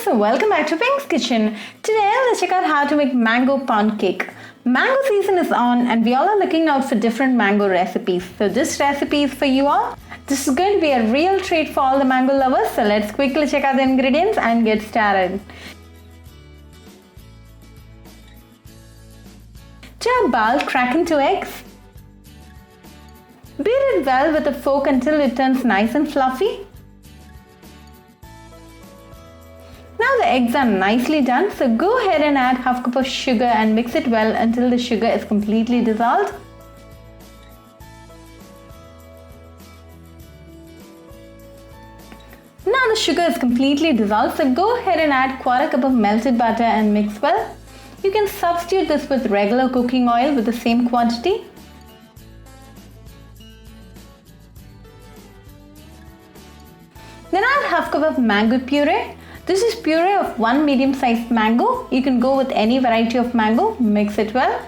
friends, welcome back to Pink's Kitchen. Today let's check out how to make mango pound cake. Mango season is on and we all are looking out for different mango recipes. So this recipe is for you all. This is going to be a real treat for all the mango lovers. So let's quickly check out the ingredients and get started. To a bowl, crack in 2 eggs. Beat it well with a fork until it turns nice and fluffy. Now the eggs are nicely done, so go ahead and add half cup of sugar and mix it well until the sugar is completely dissolved. Now the sugar is completely dissolved, so go ahead and add quarter cup of melted butter and mix well. You can substitute this with regular cooking oil with the same quantity. Then add half cup of mango puree. This is puree of 1 medium-sized mango. You can go with any variety of mango. Mix it well.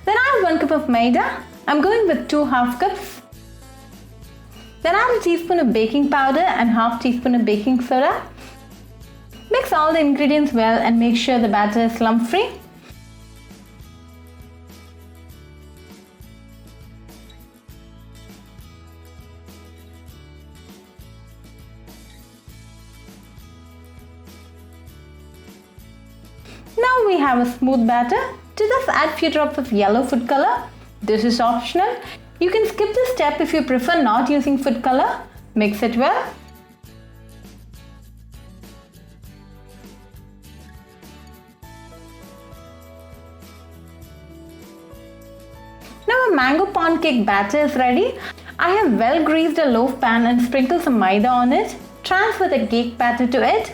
Then add 1 cup of maida. I'm going with 2 half cups. Then add a teaspoon of baking powder and half teaspoon of baking soda. Mix all the ingredients well and make sure the batter is lump-free. Now we have a smooth batter. To this, add few drops of yellow food color. This is optional. You can skip this step if you prefer not using food color. Mix it well. Now a mango pound cake batter is ready. I have well greased a loaf pan and sprinkled some maida on it. Transfer the cake batter to it.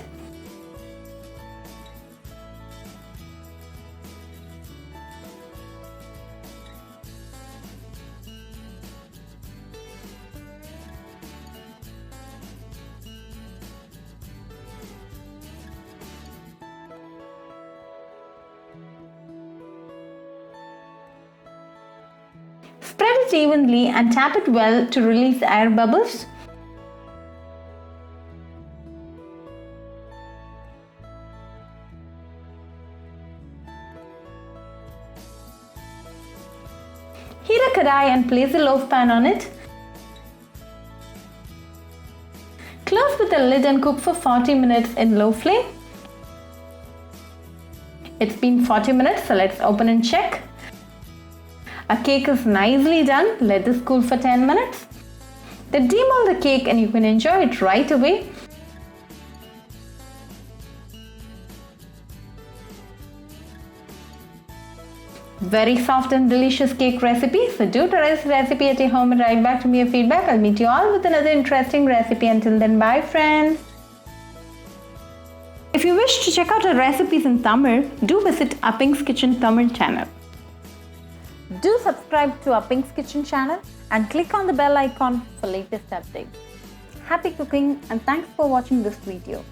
Spread it evenly and tap it well to release air bubbles. Heat a Kadai and place the loaf pan on it. Close with the lid and cook for 40 minutes in low flame. It's been 40 minutes, so let's open and check. Our cake is nicely done. Let this cool for 10 minutes. Then demold the cake and you can enjoy it right away. Very soft and delicious cake recipe. So do try this recipe at your home and write back to me your feedback. I'll meet you all with another interesting recipe. Until then, bye friends. If you wish to check out our recipes in Tamil, do visit our Pink's Kitchen Tamil channel. Do subscribe to our Pink's Kitchen channel and click on the bell icon for latest updates. Happy cooking and thanks for watching this video.